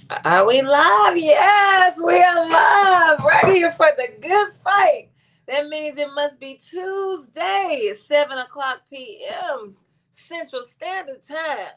Are we live? Yes, we are live right here for the good fight. That means it must be Tuesday, 7 o'clock p.m. Central Standard Time.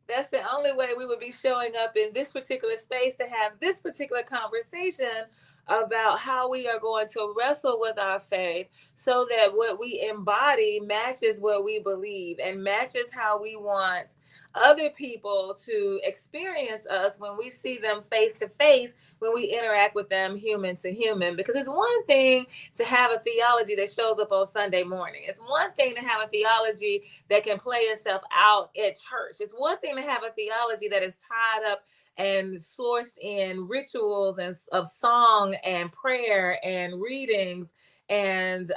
That's the only way we would be showing up in this particular space to have this particular conversation about how we are going to wrestle with our faith so that what we embody matches what we believe and matches how we want other people to experience us when we see them face to face, when we interact with them human to human. Because it's one thing to have a theology that shows up on Sunday morning, it's one thing to have a theology that can play itself out at church. It's one thing to have a theology that is tied up and sourced in rituals and of song and prayer and readings and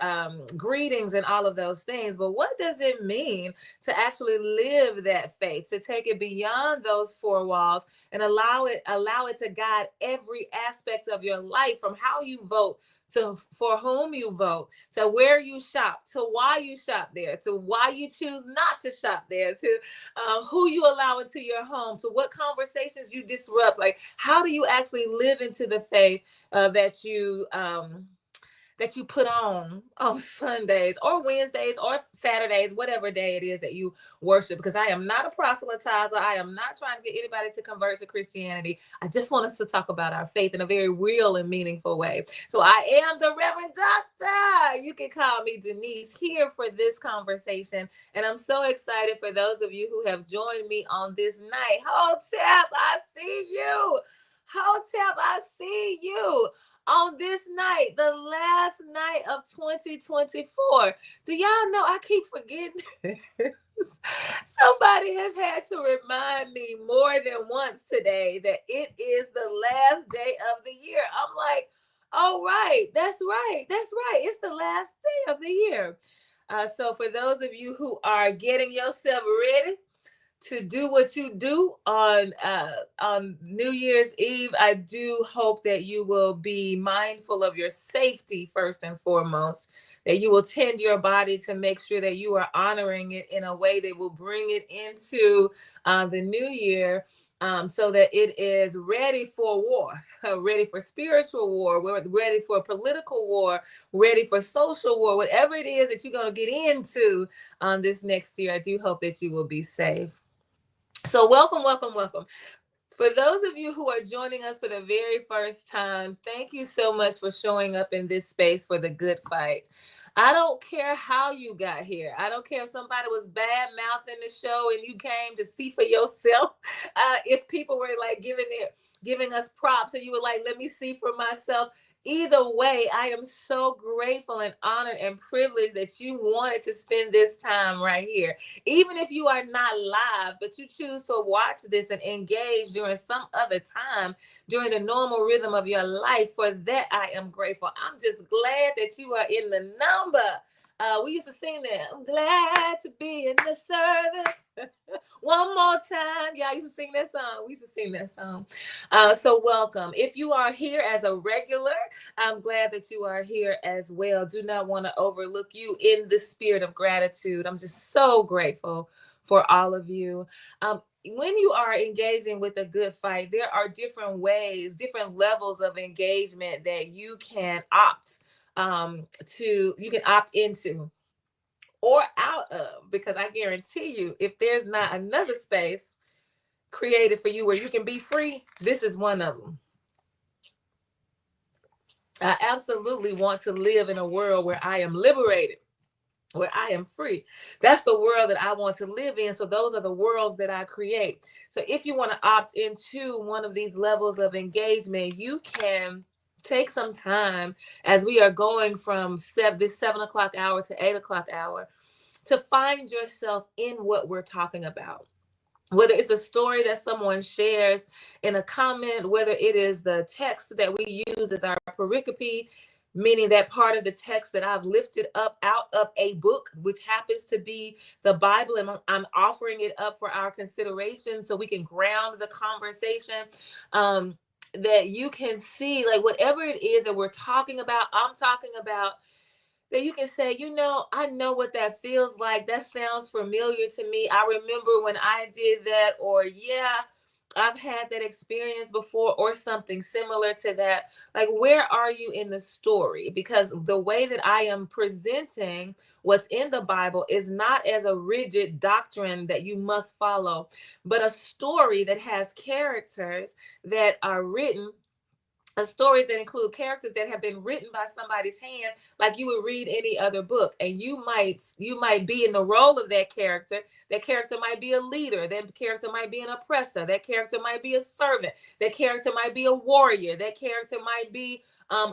greetings and all of those things. But what does it mean to actually live that faith, to take it beyond those four walls and allow it to guide every aspect of your life, from how you vote to for whom you vote, to where you shop, to why you shop there, to why you choose not to shop there, to who you allow into your home, to what conversations you disrupt. Like, how do you actually live into the faith that you put on Sundays or Wednesdays or Saturdays, whatever day it is that you worship? Because I am not a proselytizer. I am not trying to get anybody to convert to Christianity. I just want us to talk about our faith in a very real and meaningful way. So I am the Reverend Doctor. You can call me Denise, here for this conversation. And I'm so excited for those of you who have joined me on this night. Hotep, I see you. Hotep, I see you on this night, the last night of 2024. Do y'all know, I keep forgetting? Somebody has had to remind me more than once today that it is the last day of the year. I'm like, oh, right, that's right, that's right. It's the last day of the year. So for those of you who are getting yourself ready to do what you do on New Year's Eve, I do hope that you will be mindful of your safety first and foremost, that you will tend your body to make sure that you are honoring it in a way that will bring it into the new year, so that it is ready for war, ready for spiritual war, we're ready for political war, ready for social war, whatever it is that you're going to get into this next year. I do hope that you will be safe. So welcome, welcome, welcome. For those of you who are joining us for the very first time, thank you so much for showing up in this space for the good fight. I don't care how you got here. I don't care if somebody was bad mouthing the show and you came to see for yourself. If people were like giving us props and you were like, let me see for myself. Either way, I am so grateful and honored and privileged that you wanted to spend this time right here. Even if you are not live, but you choose to watch this and engage during some other time, during the normal rhythm of your life, for that I am grateful. I'm just glad that you are in the number. We used to sing that. I'm glad to be in the service. One more time. Y'all used to sing that song. We used to sing that song. So welcome. If you are here as a regular, I'm glad that you are here as well. Do not want to overlook you in the spirit of gratitude. I'm just so grateful for all of you. When you are engaging with a good fight, there are different ways, different levels of engagement that you can opt into or out of, because I guarantee you, if there's not another space created for you where you can be free, this is one of them. I absolutely want to live in a world where I am liberated, where I am free. That's the world that I want to live in. So those are the worlds that I create. So if you want to opt into one of these levels of engagement, you can take some time as we are going from this 7 o'clock hour to 8 o'clock hour to find yourself in what we're talking about. Whether it's a story that someone shares in a comment, whether it is the text that we use as our pericope, meaning that part of the text that I've lifted up out of a book, which happens to be the Bible, and I'm offering it up for our consideration so we can ground the conversation. That you can see, like, whatever it is that we're talking about, I'm talking about, that you can say, I know what that feels like. That sounds familiar to me. I remember when I did that, or yeah, I've had that experience before or something similar to that. Like, where are you in the story? Because the way that I am presenting what's in the Bible is not as a rigid doctrine that you must follow, but a story that has characters that are written, stories that include characters that have been written by somebody's hand, like you would read any other book. And you might be in the role of that character. That character might be a leader, that character might be an oppressor, that character might be a servant, that character might be a warrior, that character might be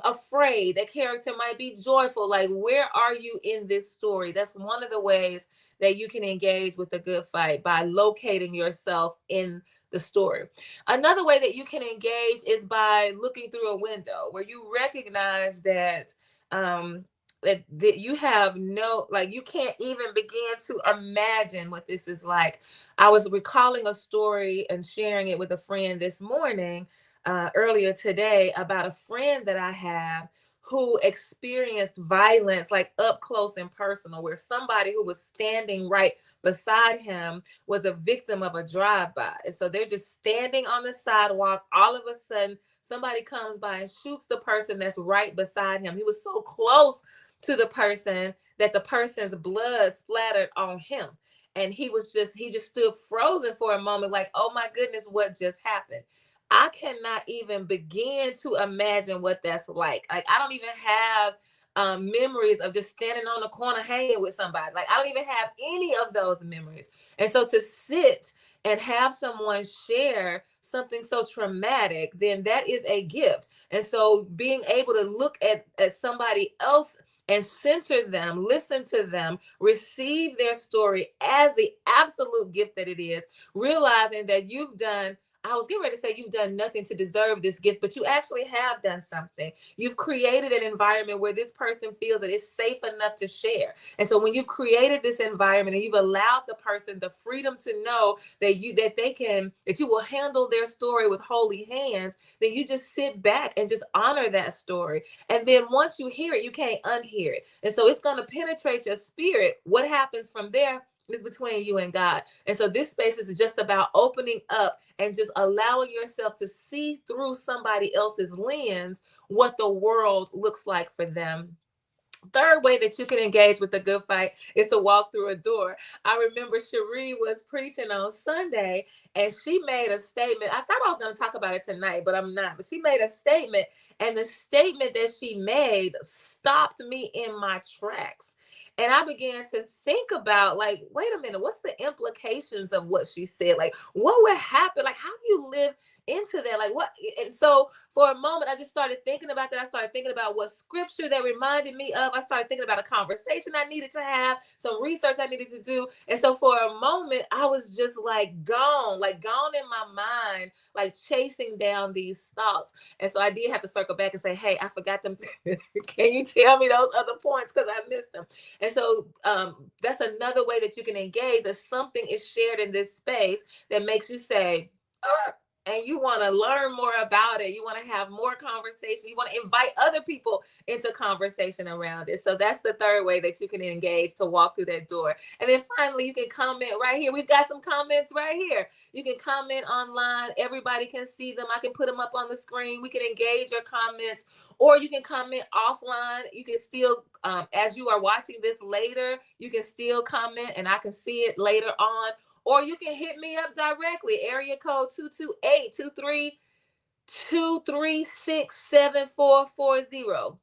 afraid, that character might be joyful. Like, where are you in this story? That's one of the ways that you can engage with a good fight, by locating yourself in the story. Another way that you can engage is by looking through a window where you recognize that that you have no, like, you can't even begin to imagine what this is like. I was recalling a story and sharing it with a friend this morning, earlier today, about a friend that I have who experienced violence, like up close and personal, where somebody who was standing right beside him was a victim of a drive-by. And so they're just standing on the sidewalk. All of a sudden, somebody comes by and shoots the person that's right beside him. He was so close to the person that the person's blood splattered on him. And he just stood frozen for a moment, like, oh my goodness, what just happened? I cannot even begin to imagine what that's like. Like, I don't even have memories of just standing on the corner hanging with somebody. Like, I don't even have any of those memories. And so to sit and have someone share something so traumatic, then that is a gift. And so being able to look at somebody else and center them, listen to them, receive their story as the absolute gift that it is, realizing that you've done, I was getting ready to say you've done nothing to deserve this gift, but you actually have done something. You've created an environment where this person feels that it's safe enough to share. And so when you've created this environment and you've allowed the person the freedom to know that you will handle their story with holy hands, then you just sit back and just honor that story. And then once you hear it, you can't unhear it. And so it's going to penetrate your spirit. What happens from there is between you and God. And so this space is just about opening up and just allowing yourself to see through somebody else's lens what the world looks like for them. Third way that you can engage with the good fight is to walk through a door. I remember Cherie was preaching on Sunday and she made a statement. I thought I was going to talk about it tonight, but I'm not. But she made a statement, and the statement that she made stopped me in my tracks. And I began to think about, like, wait a minute, what's the implications of what she said? Like, what would happen? Like, how do you live into that? Like, what? And so for a moment, I just started thinking about that. I started thinking about what scripture that reminded me of. I started thinking about a conversation I needed to have, some research I needed to do. And so for a moment, I was just like gone in my mind, like chasing down these thoughts. And so I did have to circle back and say, hey, I forgot them. Can you tell me those other points? Because I missed them. And so that's another way that you can engage, that something is shared in this space that makes you say, and you want to learn more about it. You want to have more conversation. You want to invite other people into conversation around it. So that's the third way that you can engage, to walk through that door. And then finally, you can comment right here. We've got some comments right here. You can comment online. Everybody can see them. I can put them up on the screen. We can engage your comments, or you can comment offline. You can still, as you are watching this later, you can still comment and I can see it later on. Or you can hit me up directly, area code 228-236-7440.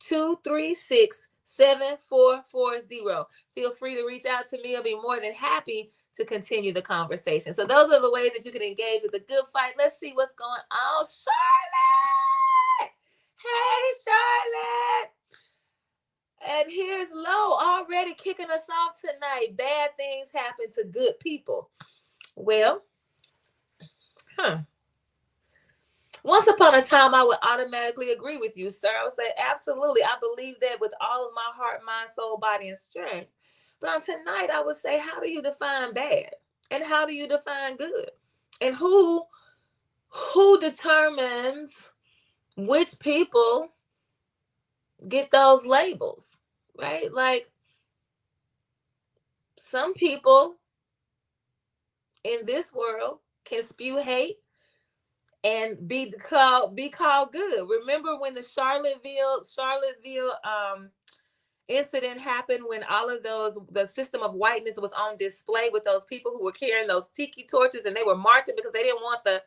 228-236-7440. Feel free to reach out to me. I'll be more than happy to continue the conversation. So those are the ways that you can engage with the good fight. Let's see what's going on. Charlotte! Hey, Charlotte! And here's Lo already kicking us off tonight. Bad things happen to good people. Well, once upon a time, I would automatically agree with you, sir. I would say, absolutely. I believe that with all of my heart, mind, soul, body, and strength. But on tonight, I would say, how do you define bad? And how do you define good? And who determines which people get those labels, right? Like, some people in this world can spew hate and be called good. Remember when the Charlottesville incident happened, when all of the system of whiteness was on display with those people who were carrying those tiki torches, and they were marching because they didn't want the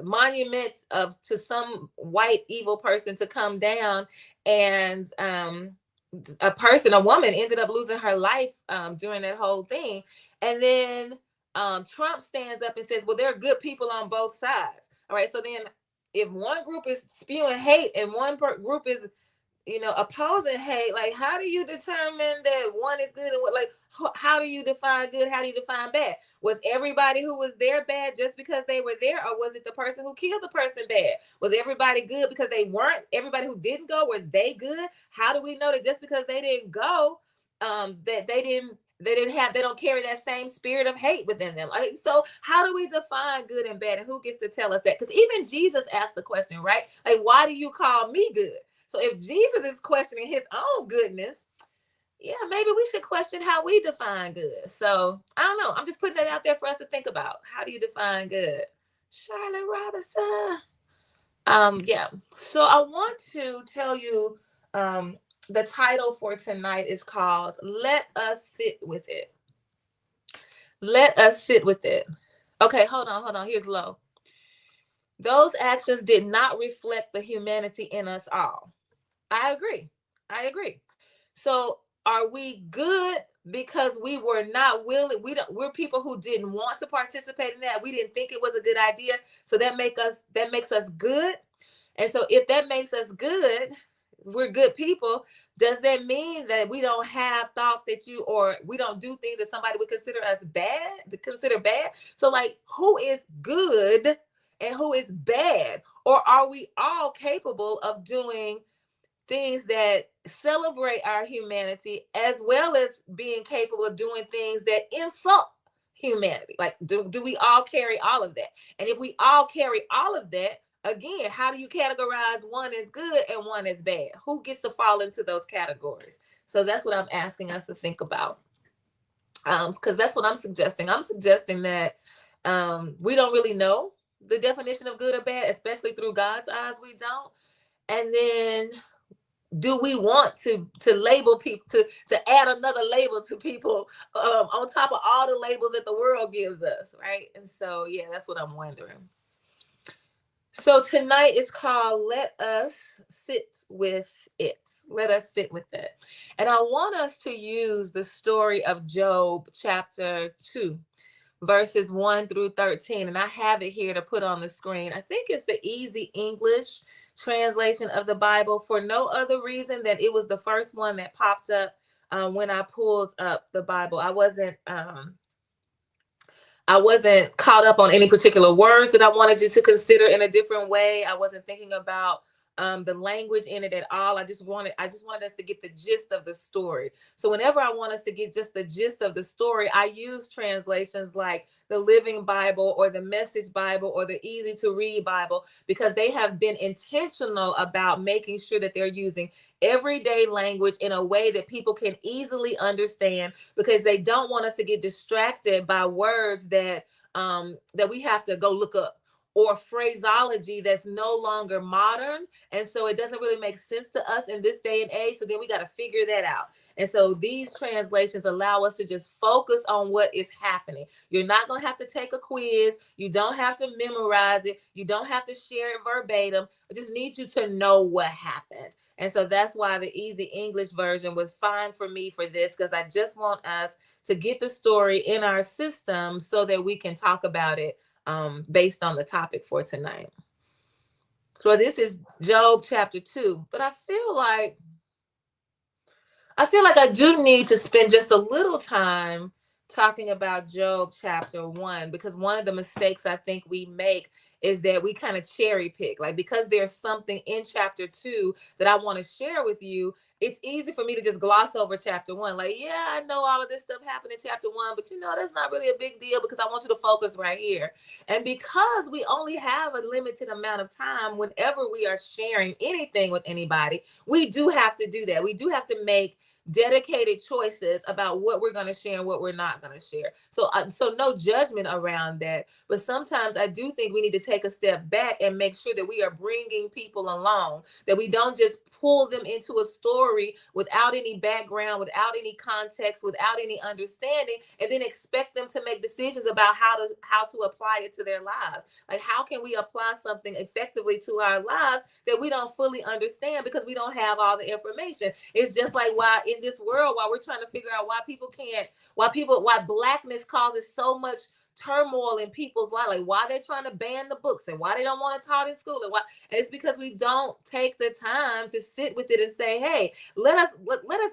monuments of to some white evil person to come down, and a woman ended up losing her life during that whole thing. And then Trump stands up and says, well, there are good people on both sides. All right, so then if one group is spewing hate and one group is opposing hate, like, how do you determine that one is good and what, like, how do you define good? How do you define bad? Was everybody who was there bad just because they were there, or was it the person who killed the person bad? Was everybody good because they weren't? Everybody who didn't go, were they good? How do we know that just because they didn't go, that they don't carry that same spirit of hate within them? Like, so how do we define good and bad, and who gets to tell us that? Because even Jesus asked the question, right? Like, why do you call me good? So if Jesus is questioning his own goodness, yeah, maybe we should question how we define good. So I don't know. I'm just putting that out there for us to think about. How do you define good? Charlotte Robinson. Yeah. So I want to tell you, the title for tonight is called Let Us Sit With It. Let us sit with it. Okay, hold on. Here's low. Those actions did not reflect the humanity in us all. I agree. So are we good because we were not willing? We're people who didn't want to participate in that. We didn't think it was a good idea. So that makes us good. And so if that makes us good, we're good people. Does that mean that we don't have thoughts or we don't do things that somebody would consider bad? So, like, who is good and who is bad? Or are we all capable of doing things that celebrate our humanity, as well as being capable of doing things that insult humanity? Like, do we all carry all of that? And if we all carry all of that, again, how do you categorize one as good and one as bad? Who gets to fall into those categories? So that's what I'm asking us to think about. Because that's what I'm suggesting. I'm suggesting that we don't really know the definition of good or bad, especially through God's eyes. We don't. And then, do we want to label people, to add another label to people on top of all the labels that the world gives us, right? And so, yeah, that's what I'm wondering. So tonight is called Let Us Sit With It. Let us sit with it. And I want us to use the story of Job chapter 2. Verses 1 through 13. And I have it here to put on the screen. I think it's the Easy English translation of the Bible, for no other reason than it was the first one that popped up when I pulled up the Bible. I wasn't caught up on any particular words that I wanted you to consider in a different way. I wasn't thinking about the language in it at all. I just wanted us to get the gist of the story. So whenever I want us to get just the gist of the story, I use translations like the Living Bible or the Message Bible or the Easy to Read Bible, because they have been intentional about making sure that they're using everyday language in a way that people can easily understand, because they don't want us to get distracted by words that we have to go look up, or phraseology that's no longer modern. And so it doesn't really make sense to us in this day and age. So then we got to figure that out. And so these translations allow us to just focus on what is happening. You're not going to have to take a quiz. You don't have to memorize it. You don't have to share it verbatim. I just need you to know what happened. And so that's why the Easy English version was fine for me for this, because I just want us to get the story in our system so that we can talk about it based on the topic for tonight. So this is Job chapter 2, but I feel like I do need to spend just a little time talking about Job chapter 1, because one of the mistakes I think we make is that we kind of cherry pick. Like, because there's something in chapter 2 that I want to share with you, it's easy for me to just gloss over chapter 1. Like, yeah, I know all of this stuff happened in chapter 1, but that's not really a big deal, because I want you to focus right here. And because we only have a limited amount of time whenever we are sharing anything with anybody, we do have to do that. We do have to make dedicated choices about what we're going to share and what we're not going to share. So no judgment around that. But sometimes I do think we need to take a step back and make sure that we are bringing people along, that we don't just pull them into a story without any background, without any context, without any understanding, and then expect them to make decisions about how to apply it to their lives. Like, how can we apply something effectively to our lives that we don't fully understand because we don't have all the information? It's just like why in this world, while we're trying to figure out why blackness causes so much turmoil in people's life, like why they're trying to ban the books and why they don't want it taught in school, and it's because we don't take the time to sit with it and say, hey, let us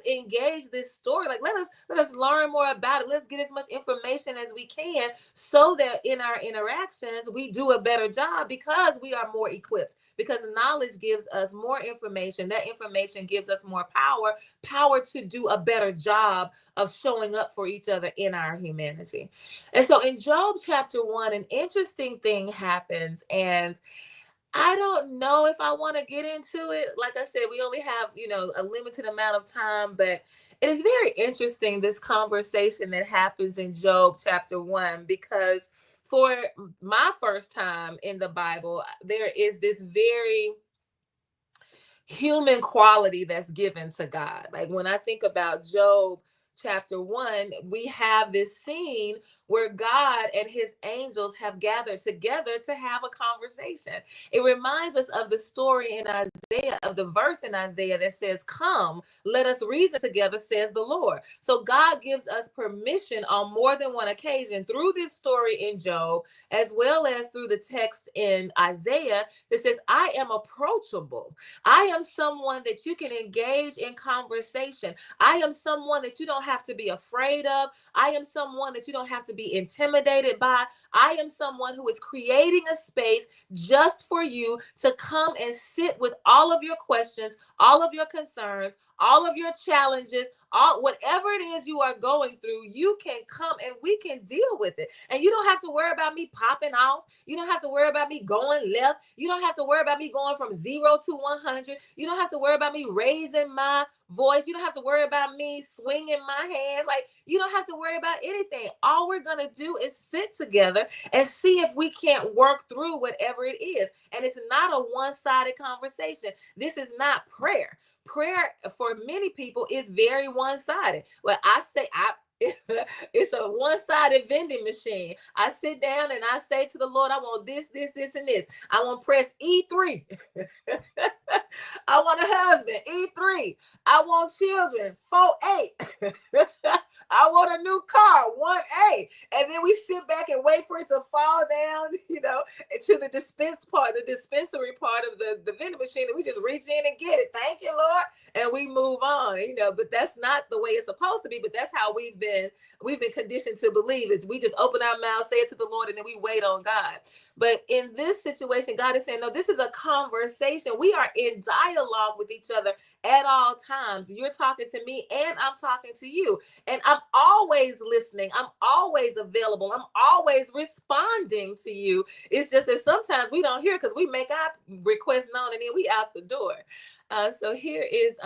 engage this story. Like, let us learn more about it. Let's get as much information as we can, so that in our interactions we do a better job, because we are more equipped, because knowledge gives us more information. That information gives us more power to do a better job of showing up for each other in our humanity. And so in Job chapter 1, an interesting thing happens, and I don't know if I want to get into it. Like I said, we only have, a limited amount of time, but it is very interesting, this conversation that happens in Job chapter 1, because for my first time in the Bible, there is this very human quality that's given to God. Like, when I think about Job chapter 1, we have this scene where God and his angels have gathered together to have a conversation. It reminds us of the story in Isaiah, of the verse in Isaiah that says, "Come, let us reason together, says the Lord." So God gives us permission on more than one occasion through this story in Job, as well as through the text in Isaiah, that says, I am approachable. I am someone that you can engage in conversation. I am someone that you don't have to be afraid of. I am someone that you don't have to be intimidated by. I am someone who is creating a space just for you to come and sit with all of your questions, all of your concerns, all of your challenges, whatever it is you are going through. You can come and we can deal with it. And you don't have to worry about me popping off. You don't have to worry about me going left. You don't have to worry about me going from 0 to 100. You don't have to worry about me raising my voice. You don't have to worry about me swinging my hands. Like, you don't have to worry about anything. All we're going to do is sit together and see if we can't work through whatever it is. And it's not a one-sided conversation. This is not prayer. Prayer for many people is very one-sided. Well, it's a one-sided vending machine. I sit down and I say to the Lord, I want this, and this. I want to press E3. I want a husband, E3. I want children, 4-8. I want a new car, 1A. And then we sit back and wait for it to fall down, to the dispensary part of the vending machine, and we just reach in and get it. Thank you, Lord. And we move on, but that's not the way it's supposed to be. But that's how we've been conditioned to believe. It's we just open our mouths, say it to the Lord, and then we wait on God. But in this situation, God is saying, no, this is a conversation. We are in dialogue with each other at all times. You're talking to me and I'm talking to you. And I'm always listening. I'm always available. I'm always responding to you. It's just that sometimes we don't hear because we make our request known and then we out the door. So here is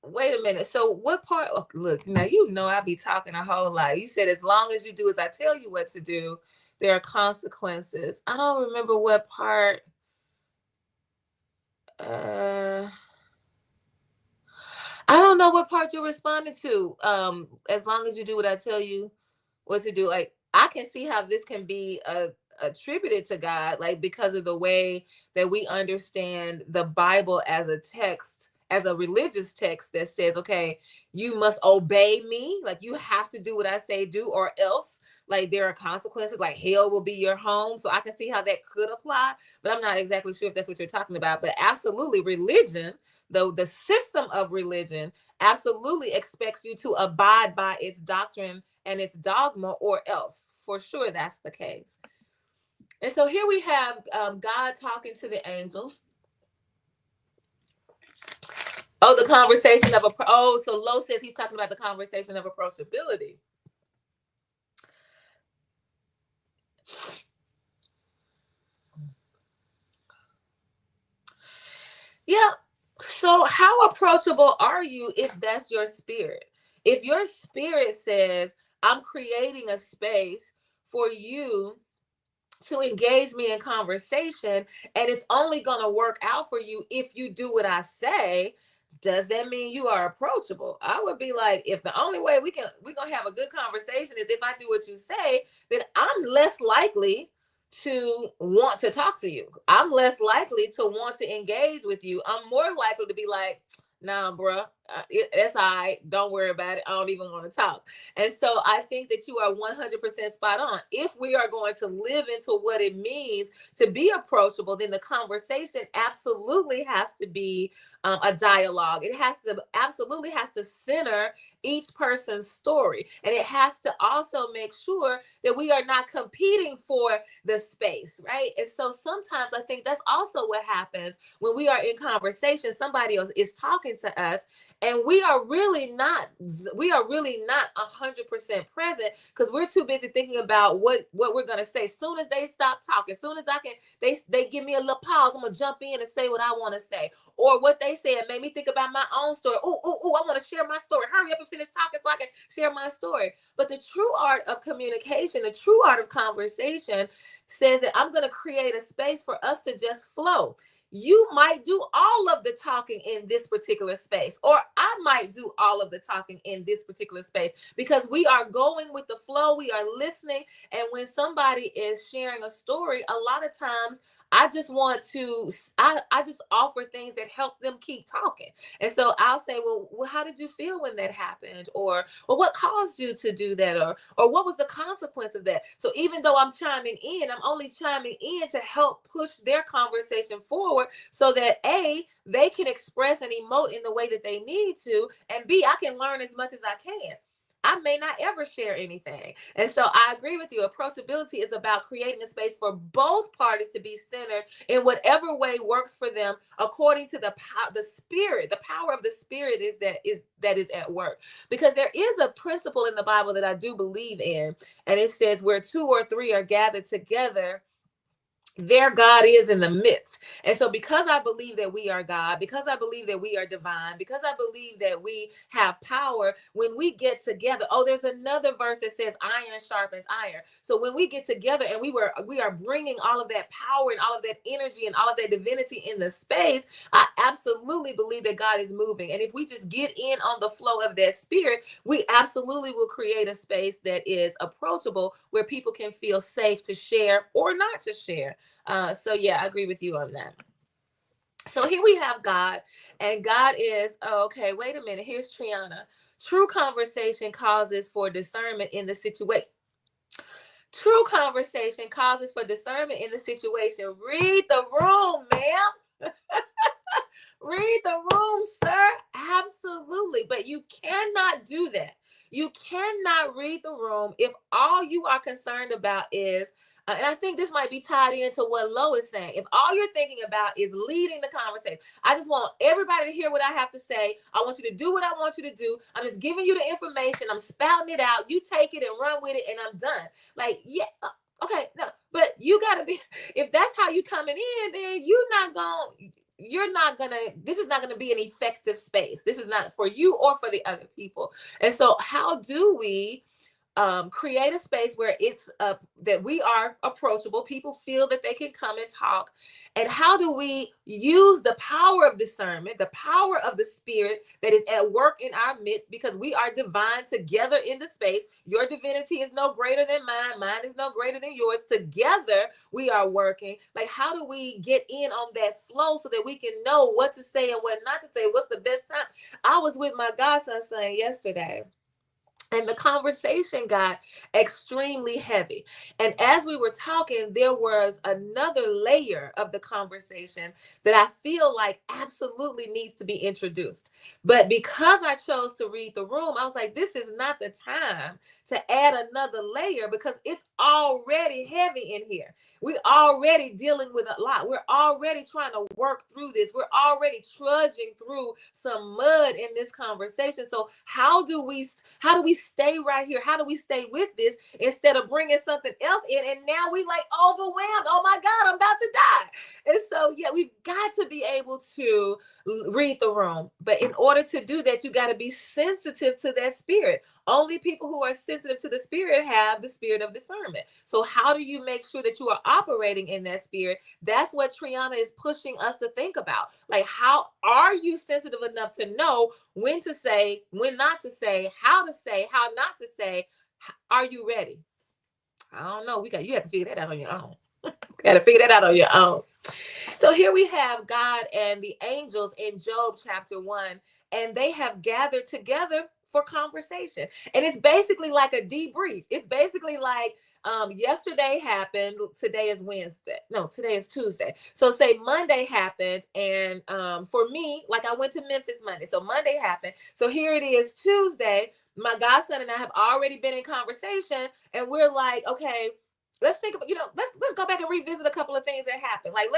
wait a minute. So what part? Oh, look, now I be talking a whole lot. You said as long as you do as I tell you what to do, there are consequences. I don't remember what part. I don't know what part you're responding to. As long as you do what I tell you what to do. Like, I can see how this can be attributed to God, like because of the way that we understand the Bible as a text, as a religious text that says, okay, you must obey me. Like, you have to do what I say do, or else, like, there are consequences, like hell will be your home. So I can see how that could apply, but I'm not exactly sure if that's what you're talking about. But absolutely, religion, though, the system of religion absolutely expects you to abide by its doctrine and its dogma, or else. For sure, that's the case. And so here we have God talking to the angels. Oh, the conversation of so Lo says he's talking about the conversation of approachability. Yeah. So how approachable are you if that's your spirit? If your spirit says, I'm creating a space for you to engage me in conversation, and it's only going to work out for you if you do what I say, does that mean you are approachable? I would be like, if the only way we're going to have a good conversation is if I do what you say, then I'm less likely to want to talk to you. I'm less likely to want to engage with you. I'm more likely to be like, nah, bruh, that's all right. Don't worry about it. I don't even want to talk. And so I think that you are 100% spot on. If we are going to live into what it means to be approachable, then the conversation absolutely has to be a dialogue. It has to absolutely has to center each person's story. And it has to also make sure that we are not competing for the space, right? And so sometimes I think that's also what happens when we are in conversation. Somebody else is talking to us, and we are really not 100% present because we're too busy thinking about what we're going to say. As soon as they stop talking, as soon as I can, they give me a little pause, I'm gonna jump in and say what I want to say, or what they said made me think about my own story. I want to share my story. Hurry up and finish talking so I can share my story. But the true art of communication, the true art of conversation says that I'm going to create a space for us to just flow. You might do all of the talking in this particular space, or I might do all of the talking in this particular space, because we are going with the flow. We are listening. And when somebody is sharing a story, a lot of times I just want to, I just offer things that help them keep talking. And so I'll say, well, how did you feel when that happened? Or, well, what caused you to do that? Or what was the consequence of that? So even though I'm chiming in, I'm only chiming in to help push their conversation forward so that A, they can express and emote in the way that they need to, and B, I can learn as much as I can. I may not ever share anything. And so I agree with you. Approachability is about creating a space for both parties to be centered in whatever way works for them, according to the spirit. The power of the spirit is at work. Because there is a principle in the Bible that I do believe in, and it says where 2 or 3 are gathered together, there God is in the midst. And so because I believe that we are God, because I believe that we are divine, because I believe that we have power, when we get together, there's another verse that says iron sharpens iron. So when we get together and we are bringing all of that power and all of that energy and all of that divinity in the space, I absolutely believe that God is moving. And if we just get in on the flow of that spirit, we absolutely will create a space that is approachable, where people can feel safe to share or not to share. So yeah, I agree with you on that. So here we have God, and God is, okay, wait a minute. Here's Triana. True conversation causes for discernment in the situation. True conversation causes for discernment in the situation. Read the room, ma'am. Read the room, sir. Absolutely. But you cannot do that. You cannot read the room if all you are concerned about is, and I think this might be tied into what Lo is saying. If all you're thinking about is leading the conversation, I just want everybody to hear what I have to say. I want you to do what I want you to do. I'm just giving you the information. I'm spouting it out. You take it and run with it, and I'm done. Like, yeah, okay, no, but you got to be, if that's how you coming in, then this is not gonna be an effective space. This is not for you or for the other people. And so how do we create a space where it's that we are approachable, people feel that they can come and talk? And how do we use the power of discernment, the power of the spirit that is at work in our midst, because we are divine together in the space? Your divinity is no greater than mine is no greater than yours. Together we are working. Like, how do we get in on that flow so that we can know what to say and what not to say? What's the best time? I was with my godson son yesterday, and the conversation got extremely heavy. And as we were talking, there was another layer of the conversation that I feel like absolutely needs to be introduced. But because I chose to read the room, I was like, this is not the time to add another layer, because it's already heavy in here. We're already dealing with a lot. We're already trying to work through this. We're already trudging through some mud in this conversation. So how do we stay right here? How do we stay with this instead of bringing something else in? And now we like overwhelmed. Oh my God, I'm about to die. And so, yeah, we've got to be able to read the room. But in order to do that, you got to be sensitive to that spirit. Only people who are sensitive to the spirit have the spirit of discernment. So how do you make sure that you are operating in that spirit? That's what Triana is pushing us to think about. Like, how are you sensitive enough to know when to say, when not to say, how not to say? Are you ready? I don't know. You have to figure that out on your own. You got to figure that out on your own. So here we have God and the angels in Job chapter 1, and they have gathered together for conversation. And it's basically like a debrief. It's basically like yesterday happened, today is Wednesday. No, today is Tuesday. So say Monday happened, and for me, like I went to Memphis Monday. So Monday happened. So here it is Tuesday. My godson and I have already been in conversation, and we're like, okay, let's think about, let's go back and revisit a couple of things that happened. Like,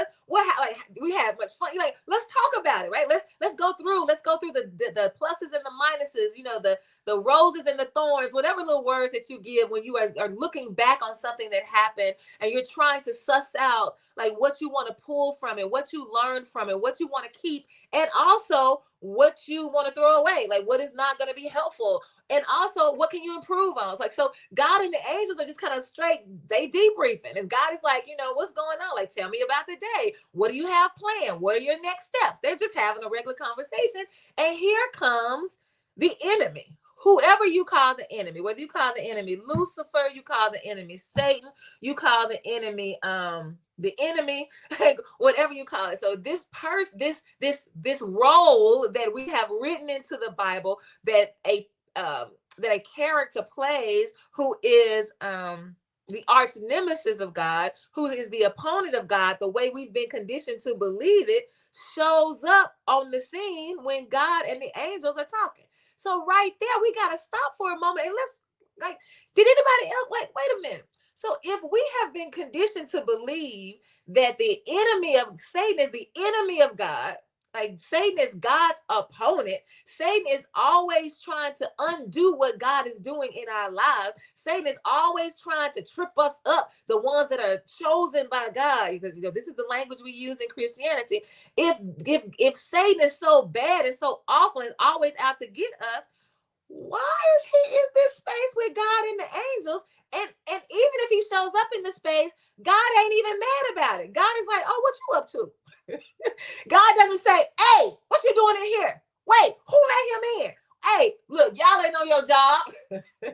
we had much fun. Like, let's talk about it, right? Let's go through the pluses and the minuses, the roses and the thorns, whatever little words that you give when you are looking back on something that happened, and you're trying to suss out like what you want to pull from it, what you learned from it, what you want to keep, and also what you want to throw away, like what is not going to be helpful, and also what can you improve on. It's like, so God and the angels are just kind of straight, they debriefing, and God is like, what's going on? Like, tell me about the day. What do you have planned? What are your next steps? They're just having a regular conversation. And here comes the enemy. Whoever you call the enemy, whether you call the enemy Lucifer, you call the enemy Satan, you call the enemy like, whatever you call it. So this role that we have written into the Bible, that a character plays, who is the arch nemesis of God, who is the opponent of God, the way we've been conditioned to believe it, shows up on the scene when God and the angels are talking. So right there, we got to stop for a moment and did anybody else, wait a minute. So if we have been conditioned to believe that the enemy of Satan is the enemy of God, like Satan is God's opponent, Satan is always trying to undo what God is doing in our lives. Satan is always trying to trip us up, the ones that are chosen by God, because this is the language we use in Christianity. If Satan is so bad and so awful and is always out to get us, why is he in this space with God and the angels? And even if he shows up in the space, God ain't even mad about it. God is like, oh, what you up to? God doesn't say, hey, what you doing in here? Wait, who let him in? Hey, look, y'all ain't on your job.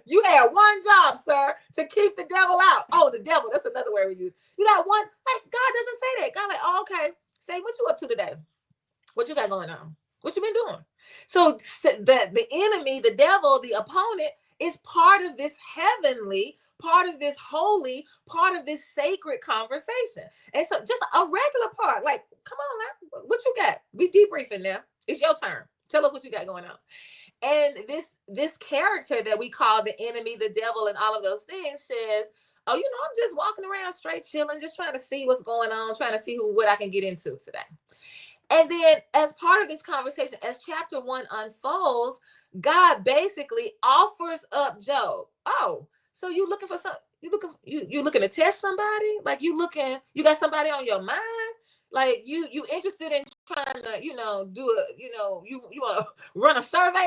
You had one job, sir, to keep the devil out. Oh, the devil, that's another word we use. You got one, like, God doesn't say that. God like, oh, okay. Say, what you up to today? What you got going on? What you been doing? So the enemy, the devil, the opponent, is part of this heavenly, part of this holy, part of this sacred conversation. And so just a regular part, like, come on now, what you got? We debriefing now. It's your turn. Tell us what you got going on. And this character that we call the enemy, the devil, and all of those things says, oh, I'm just walking around straight chilling, just trying to see what's going on, trying to see what I can get into today. And then as part of this conversation, as chapter 1 unfolds, God basically offers up Job. Oh, so you looking for something? You looking to test somebody? Like you got somebody on your mind? Like you interested in trying to, you want to run a survey?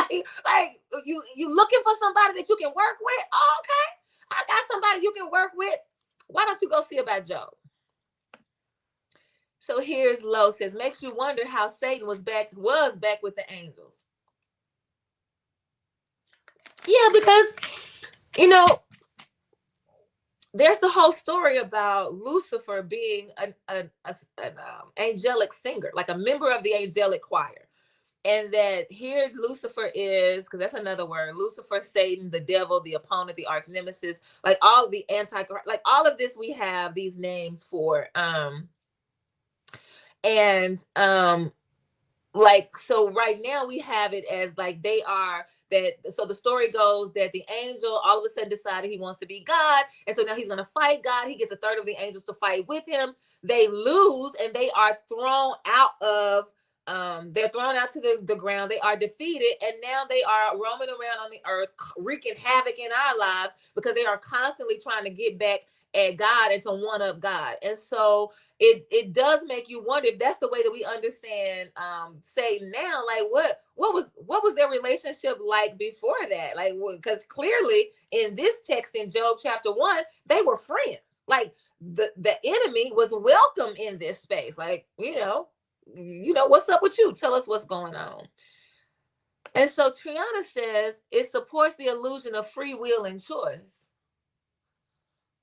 like you looking for somebody that you can work with? Oh, okay, I got somebody you can work with. Why don't you go see about Job? So here's Lo says, makes you wonder how Satan was back with the angels. Yeah, because there's the whole story about Lucifer being an angelic singer, like a member of the angelic choir. And that here Lucifer is, because that's another word, Lucifer, Satan, the devil, the opponent, the arch nemesis, like all the like all of this we have these names for. So right now we have it as like they are that. So the story goes that the angel all of a sudden decided he wants to be God. And so now he's going to fight God. He gets a third of the angels to fight with him. They lose and they are thrown out of they're thrown out to the ground. They are defeated, and now they are roaming around on the earth, wreaking havoc in our lives because they are constantly trying to get back at God and to one up God. And so it does make you wonder if that's the way that we understand Satan now. Like what was their relationship like before that? Like, because clearly in this text in Job chapter 1, they were friends. Like the enemy was welcome in this space. Like, what's up with you? Tell us what's going on. And so Triana says it supports the illusion of free will and choice.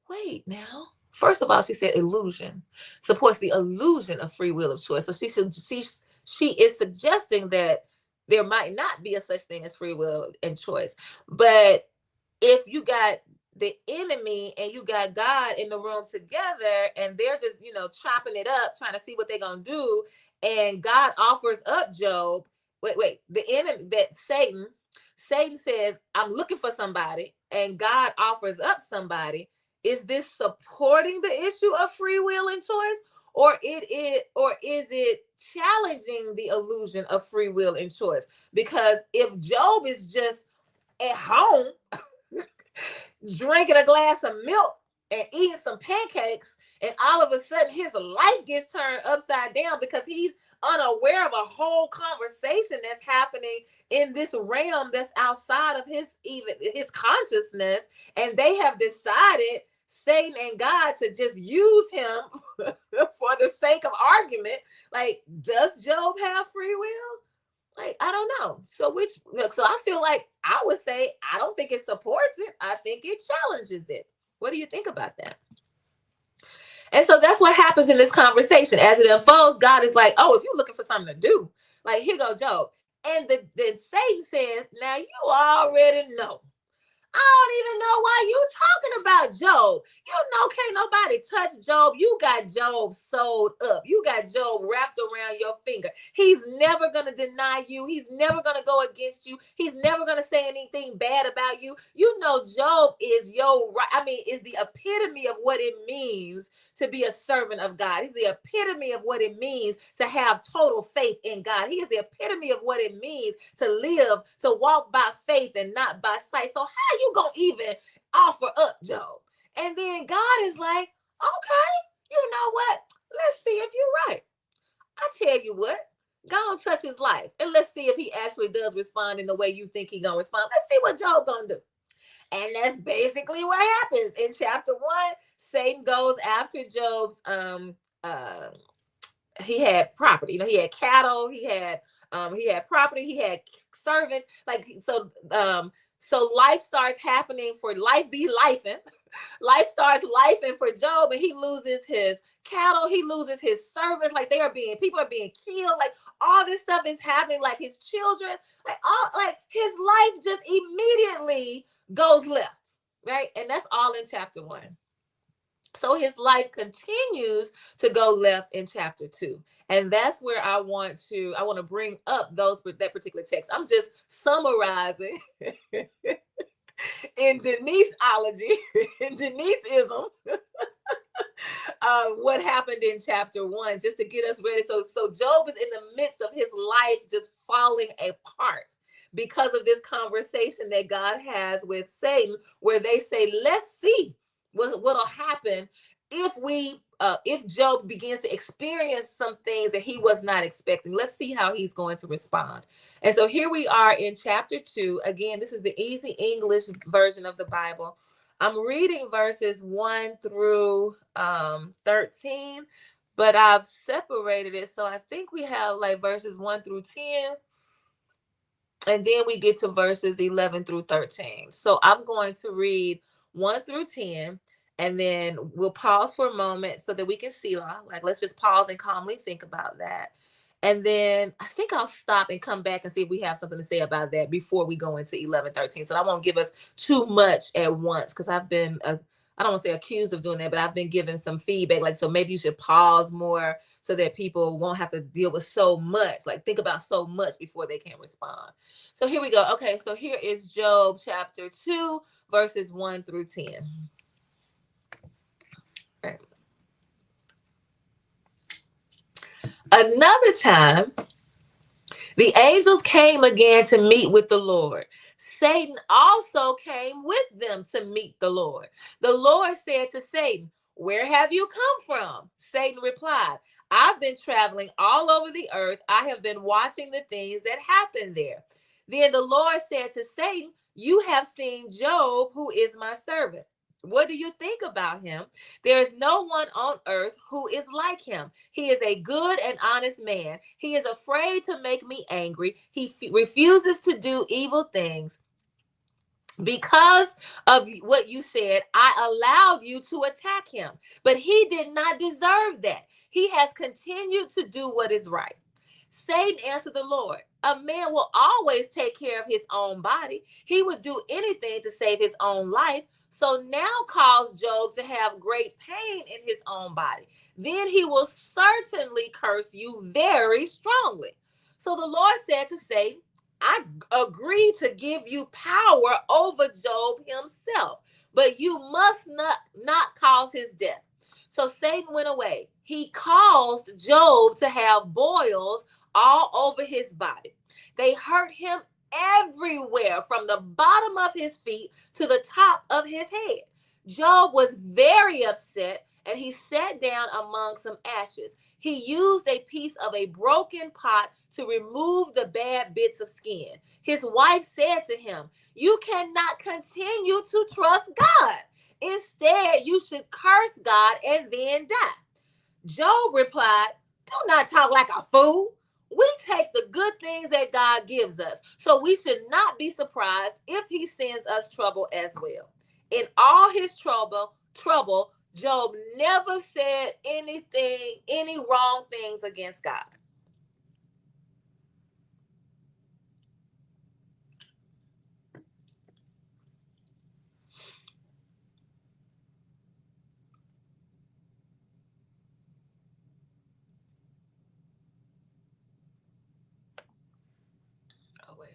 Wait, now. First of all, she said illusion supports the illusion of free will of choice. So she is suggesting that there might not be a such thing as free will and choice. But if you got the enemy and you got God in the room together and they're just, chopping it up, trying to see what they're going to do, and God offers up Job, the enemy, that Satan says, I'm looking for somebody, and God offers up somebody. Is this supporting the issue of free will and choice, or is it challenging the illusion of free will and choice? Because if Job is just at home drinking a glass of milk and eating some pancakes, and all of a sudden his life gets turned upside down because he's unaware of a whole conversation that's happening in this realm that's outside of his consciousness, and they have decided, Satan and God, to just use him for the sake of argument. Like, does Job have free will? Like, I don't know. So I feel like I would say I don't think it supports it. I think it challenges it. What do you think about that? And so that's what happens in this conversation. As it unfolds, God is like, oh, if you're looking for something to do, like, here go Job. And then Satan says, now you already know. I don't even know why you talking about Job. Can't nobody touch Job. You got Job sold up. You got Job wrapped around your finger. He's never going to deny you. He's never going to go against you. He's never going to say anything bad about you. Job is is the epitome of what it means to be a servant of God. He's the epitome of what it means to have total faith in God. He is the epitome of what it means to walk by faith and not by sight. So how you gonna even offer up Job? And then God is like, okay, you know what? Let's see if you're right. I tell you what, go and touch his life, and let's see if he actually does respond in the way you think he gonna respond. Let's see what Job gonna do. And that's basically what happens in chapter 1. Satan goes after Job's he had property. He had cattle, he had property, he had servants. So life starts happening for life be lifing. Life starts lifing for Job, and he loses his cattle, he loses his servants. Like, people are being killed. Like, all this stuff is happening. Like, his children, his life just immediately goes left, right? And that's all in chapter 1. So his life continues to go left in chapter 2. And that's where I want to bring up that particular text. I'm just summarizing in Deniseology, in Deniseism, what happened in chapter 1, just to get us ready. So Job is in the midst of his life just falling apart because of this conversation that God has with Satan, where they say, let's see what'll happen if Job begins to experience some things that he was not expecting. Let's see how he's going to respond. And so here we are in chapter 2. Again, this is the easy English version of the Bible. I'm reading verses 1 through 13, but I've separated it. So I think we have like verses 1 through 10. And then we get to verses 11 through 13. So I'm going to read 1 through 10, and then we'll pause for a moment so that we can see, like, let's just pause and calmly think about that. And then I think I'll stop and come back and see if we have something to say about that before we go into 11, 13. So I won't give us too much at once, because I've been, I don't want to say accused of doing that, but I've been given some feedback. Like, so maybe you should pause more so that people won't have to deal with so much, like think about so much before they can respond. So here we go. Okay, so here is Job chapter 2, verses 1 through 10. Right. Another time, The angels came again to meet with the Lord. Satan also came with them to meet the Lord. The Lord said to Satan, "Where have you come from?" Satan replied, "I've been traveling all over the earth. I have been watching the things that happen there." Then the Lord said to Satan, "You have seen Job, who is my servant. What do you think about him? There is no one on earth who is like him. He is a good and honest man. He is afraid to make me angry. He refuses to do evil things. Because of what you said, I allowed you to attack him, but he did not deserve that. He has continued to do what is right." Satan answered the Lord, "A man will always take care of his own body. He would do anything to save his own life. So now cause Job to have great pain in his own body. Then he will certainly curse you very strongly." So the Lord said to Satan, "I agree to give you power over Job himself, but you must not cause his death." So Satan went away. He caused Job to have boils all over his body. They hurt him everywhere, from the bottom of his feet to the top of his head. Job was very upset, and he sat down among some ashes. He used a piece of a broken pot to remove the bad bits of skin. His wife said to him, "You cannot continue to trust God. Instead, you should curse God and then die." Job replied, "Do not talk like a fool. We take the good things that God gives us, so we should not be surprised if he sends us trouble as well." In all his trouble, Job never said any wrong things against God. Oh, wait.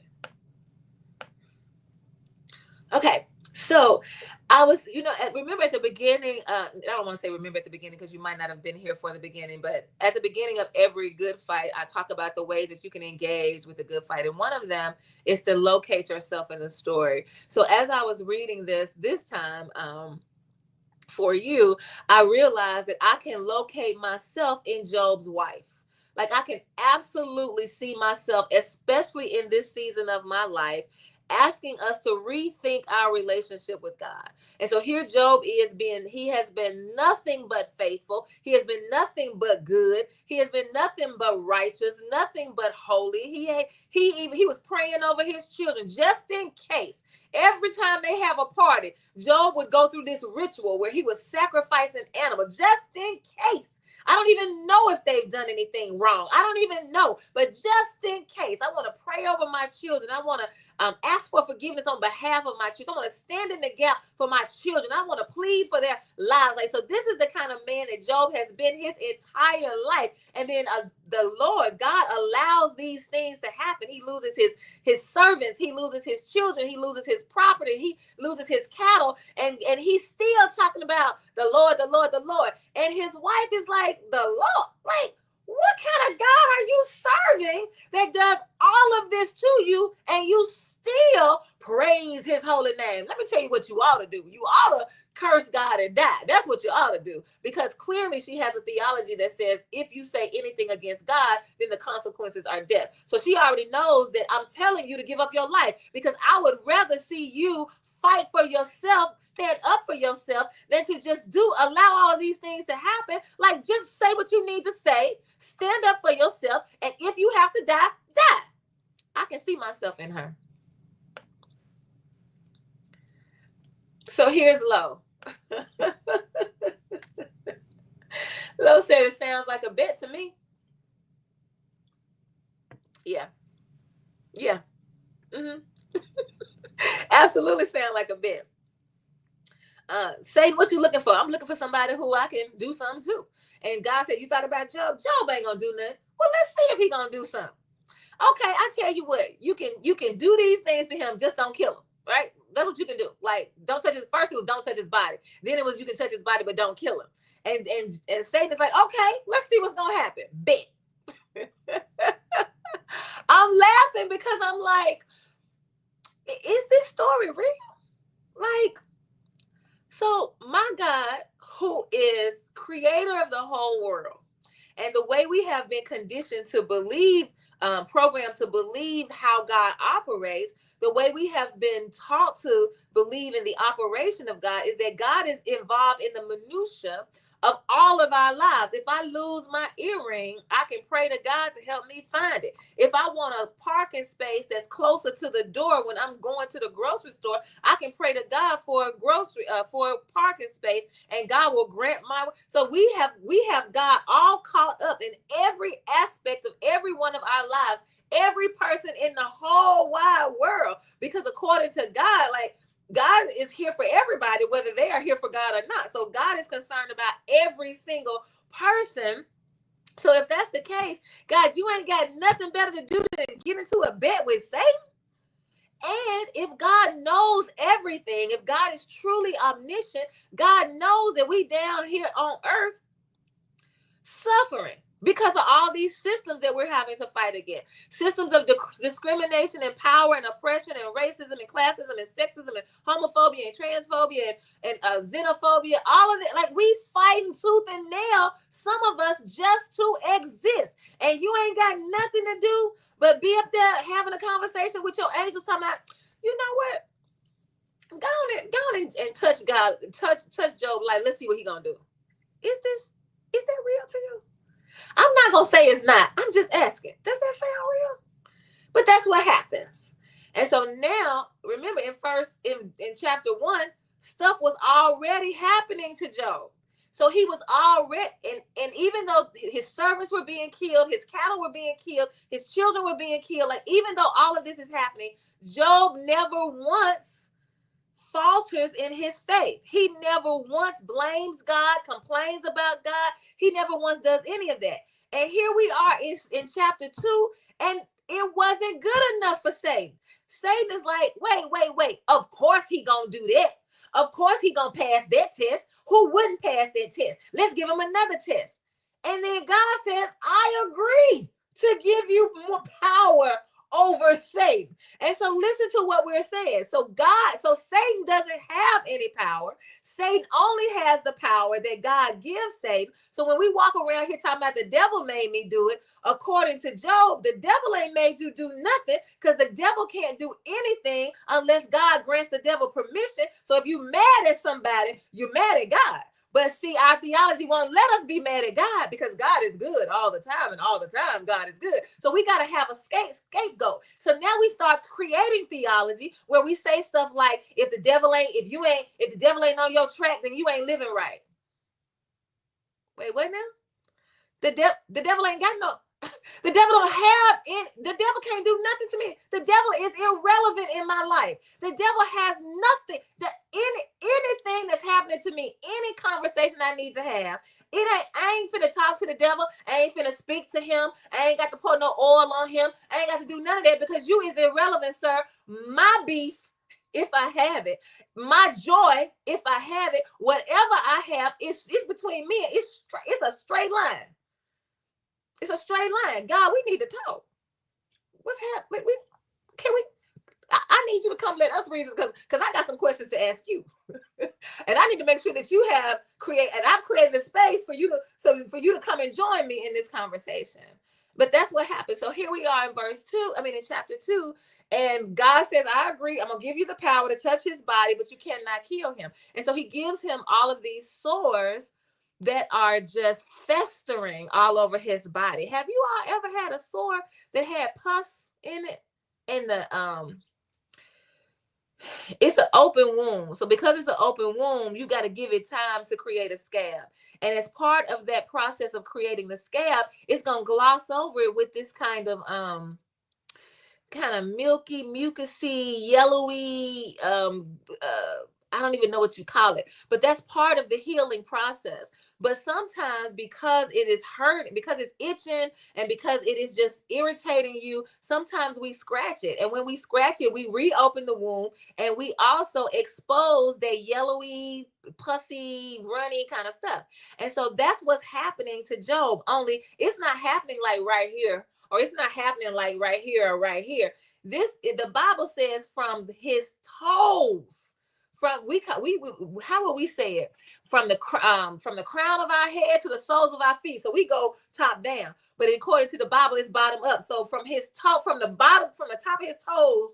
Okay, so I was, remember at the beginning, I don't want to say remember at the beginning because you might not have been here for the beginning, but at the beginning of every good fight, I talk about the ways that you can engage with the good fight. And one of them is to locate yourself in the story. So as I was reading this time, for you, I realized that I can locate myself in Job's wife. Like I can absolutely see myself, especially in this season of my life, asking us to rethink our relationship with God. And so here Job he has been nothing but faithful. He has been nothing but good. He has been nothing but righteous, nothing but holy. He was praying over his children just in case. Every time they have a party, Job would go through this ritual where he was sacrificing animals just in case. I don't even know if they've done anything wrong. I don't even know. But just in case, I want to pray over my children. I want to ask for forgiveness on behalf of my children. I want to stand in the gap for my children. I want to plead for their lives. Like, so this is the kind of man that Job has been his entire life. And then the Lord, God allows these things to happen. He loses his servants. He loses his children. He loses his property. He loses his cattle. And he's still talking about the Lord, the Lord, the Lord. And his wife is like, "The Lord, like, what kind of God are you serving that does all of this to you and you still praise his holy name?" Let me tell you what you ought to do. You ought to curse God and die. That's what you ought to do, because clearly she has a theology that says if you say anything against God, then the consequences are death. So she already knows that I'm telling you to give up your life, because I would rather see you fight for yourself, stand up for yourself, than to just allow all these things to happen. Like, just say what you need to say, stand up for yourself, and if you have to die, die. I can see myself in her. So here's Lo. Lo said it sounds like a bet to me. Yeah. Yeah. Mm-hmm. Absolutely sound like a bet. Satan, what you looking for? I'm looking for somebody who I can do something to. And God said, "You thought about Job? Job ain't gonna do nothing." Well, let's see if he gonna do something. Okay, I tell you what, you can do these things to him, just don't kill him, right? That's what you can do. Like, don't touch his. First, it was don't touch his body. Then it was you can touch his body, but don't kill him. And Satan is like, "Okay, let's see what's gonna happen." Bet. I'm laughing because I'm like, is this story real? Like, so my God, who is creator of the whole world, and the way we have been conditioned to believe, programmed to believe how God operates, the way we have been taught to believe in the operation of God is that God is involved in the minutia of all of our lives. If I lose my earring, I can pray to God to help me find it. If I want a parking space that's closer to the door when I'm going to the grocery store, I can pray to God for a parking space, and God will grant my. So we have God all caught up in every aspect of every one of our lives, every person in the whole wide world, because according to God, like, God is here for everybody, whether they are here for God or not. So God is concerned about every single person. So if that's the case, God, you ain't got nothing better to do than get into a bet with Satan. And if God knows everything, if God is truly omniscient, God knows that we down here on earth suffering because of all these systems that we're having to fight against. Systems of discrimination and power and oppression and racism and classism and sexism and homophobia and transphobia and xenophobia, all of it. Like, we fighting tooth and nail, some of us, just to exist. And you ain't got nothing to do but be up there having a conversation with your angels talking about, you know what? Go on and touch God, touch Job. Like, let's see what he gonna do. Is that real to you? I'm not gonna say it's not. I'm just asking. Does that sound real? But that's what happens. And so now, remember, in chapter 1, stuff was already happening to Job. So he was already, and even though his servants were being killed, his cattle were being killed, his children were being killed, like, even though all of this is happening, Job never once falters in his faith. He never once blames God, complains about God. He never once does any of that. And here we are in chapter 2, and it wasn't good enough for Satan. Satan is like, wait. Of course he gonna do that. Of course he gonna pass that test. Who wouldn't pass that test? Let's give him another test. And then God says, I agree to give you more power over Satan. And so listen to what we're saying. So Satan doesn't have any power. Satan only has the power that God gives Satan. So when we walk around here talking about the devil made me do it, according to Job, the devil ain't made you do nothing, because the devil can't do anything unless God grants the devil permission. So if you're mad at somebody, you're mad at God. But see, our theology won't let us be mad at God, because God is good all the time, and all the time God is good. So we got to have a scapegoat. So now we start creating theology where we say stuff like, if the devil ain't on your track, then you ain't living right. Wait, what now? The devil ain't got no. The devil don't have any. The devil can't do nothing to me. The devil is irrelevant in my life. The devil has nothing. Anything that's happening to me, any conversation I need to have, I ain't finna talk to the devil. I ain't finna speak to him. I ain't got to pour no oil on him. I ain't got to do none of that, because you is irrelevant, sir. My beef, if I have it, my joy, if I have it, whatever I have, it's between me. It's a straight line. It's a straight line. God, we need to talk. What's happening? I need you to come let us reason, because I got some questions to ask you. And I need to make sure that you have and I've created a space for you to come and join me in this conversation. But that's what happened. So here we are in in chapter 2, and God says, I agree. I'm going to give you the power to touch his body, but you cannot kill him. And so he gives him all of these sores that are just festering all over his body. Have you all ever had a sore that had pus in it? It's an open wound. So because it's an open wound, you got to give it time to create a scab. And as part of that process of creating the scab, it's going to gloss over it with this kind of milky, mucusy, yellowy I don't even know what you call it, but that's part of the healing process. But sometimes because it is hurting, because it's itching, and because it is just irritating you, sometimes we scratch it. And when we scratch it, we reopen the wound, and we also expose that yellowy, pussy, runny kind of stuff. And so that's what's happening to Job. Only it's not happening like right here, or it's not happening like right here or right here. The Bible says from his toes, from we how would we say it, from the crown of our head to the soles of our feet. So we go top down, but according to the Bible, it's bottom up. So from his toe, from the bottom, from the top of his toes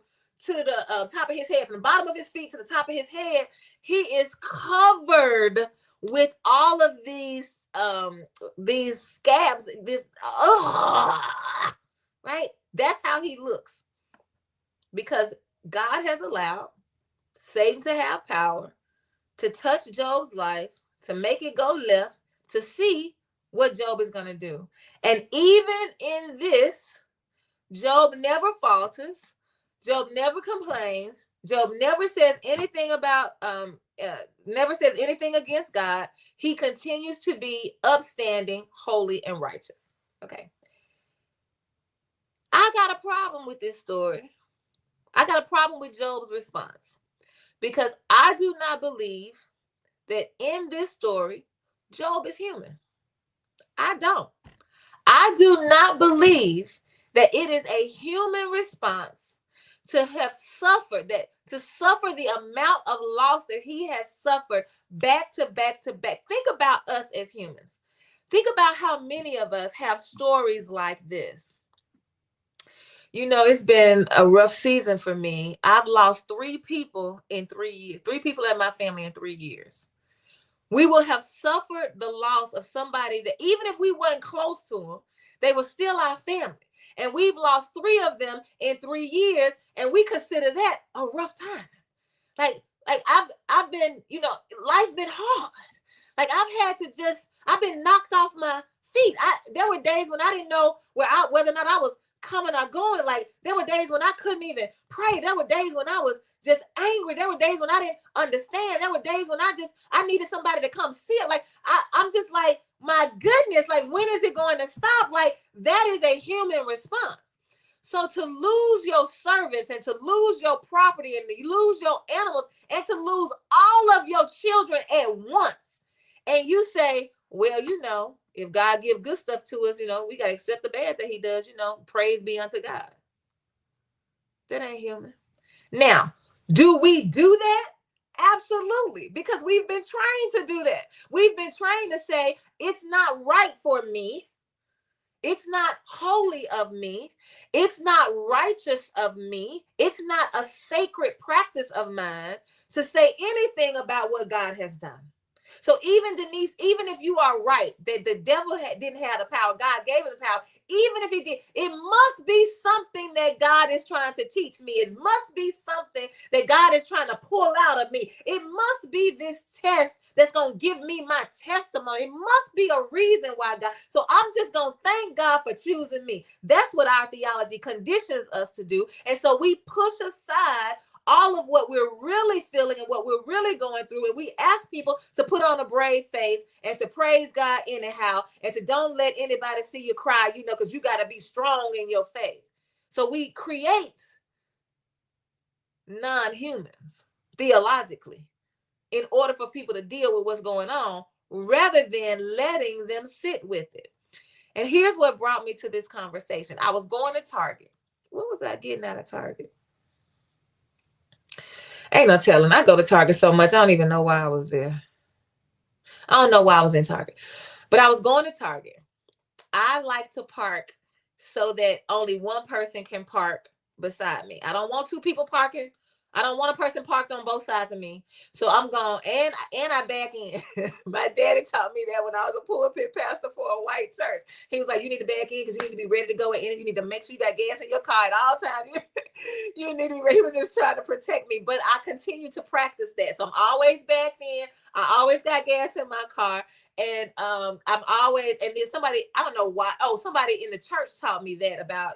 to the top of his head, from the bottom of his feet to the top of his head, he is covered with all of these scabs. Right? That's how he looks, because God has allowed Satan to have power to touch Job's life, to make it go left, to see what Job is going to do. And even in this, Job never falters. Job never complains. Job never says anything about, never says anything against God. He continues to be upstanding, holy, and righteous. Okay. I got a problem with this story. I got a problem with Job's response, because I do not believe that in this story, Job is human. I don't. I do not believe that it is a human response to have suffered, that to suffer the amount of loss that he has suffered back to back to back. Think about us as humans. Think about how many of us have stories like this. You know, it's been a rough season for me. I've lost 3 people in 3 years, 3 people in my family in 3 years. We will have suffered the loss of somebody that, even if we weren't close to them, they were still our family. And we've lost 3 of them in 3 years, and we consider that a rough time. Like I've been, you know, life been hard. Like I've been knocked off my feet. There were days when I didn't know whether or not I was coming or going. Like there were days when I couldn't even pray. There were days when I was just angry. There were days when I didn't understand. There were days when I needed somebody to come see it. Like I'm just like, my goodness, like when is it going to stop? Like that is a human response. So to lose your servants, and to lose your property, and to lose your animals, and to lose all of your children at once, and you say, well, you know, if God give good stuff to us, you know, we got to accept the bad that he does, you know, praise be unto God. That ain't human. Now, do we do that? Absolutely, because we've been trained to do that. We've been trained to say, it's not right for me. It's not holy of me. It's not righteous of me. It's not a sacred practice of mine to say anything about what God has done. So even Denise, even if you are right that the devil didn't have the power, God gave us the power. Even if he did, it must be something that God is trying to teach me. It must be something that God is trying to pull out of me. It must be this test that's going to give me my testimony. It must be a reason why God. So I'm just going to thank God for choosing me. That's what our theology conditions us to do. And so we push aside all of what we're really feeling and what we're really going through. And we ask people to put on a brave face and to praise God anyhow, and to don't let anybody see you cry, you know, because you got to be strong in your faith. So we create non-humans theologically in order for people to deal with what's going on, rather than letting them sit with it. And here's what brought me to this conversation. I was going to Target. What was I getting out of Target? Ain't no telling. I go to Target so much, I don't even know why I was there. I don't know why I was in Target. But I was going to Target. I like to park so that only one person can park beside me. I don't want 2 people parking. I don't want a person parked on both sides of me. So I'm going, and I back in. My daddy taught me that when I was a pulpit pastor for a white church. He was like, you need to back in because you need to be ready to go in, and you need to make sure you got gas in your car at all times. You need to be ready. He was just trying to protect me. But I continue to practice that. So I'm always backed in. I always got gas in my car. And I'm always, and then somebody, I don't know why, somebody in the church taught me that about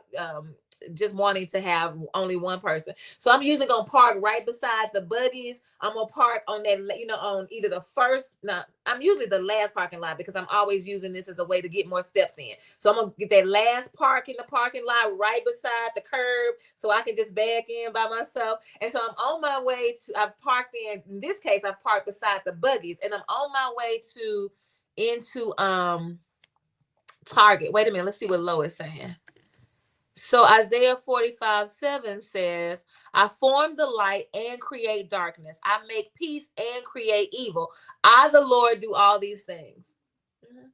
just wanting to have only one person. So I'm usually gonna park right beside the buggies. I'm gonna park on that, on either the first. No, I'm usually the last parking lot because I'm always using this as a way to get more steps in. So I'm gonna get that last park in the parking lot right beside the curb, so I can just back in by myself. And so I'm on my way to. I've parked in this case. I've parked beside the buggies, and I'm on my way into Target. Wait a minute. Let's see what Lo is saying. So Isaiah 45:7 says, I form the light and create darkness. I make peace and create evil. I, the Lord, do all these things. Mm-hmm.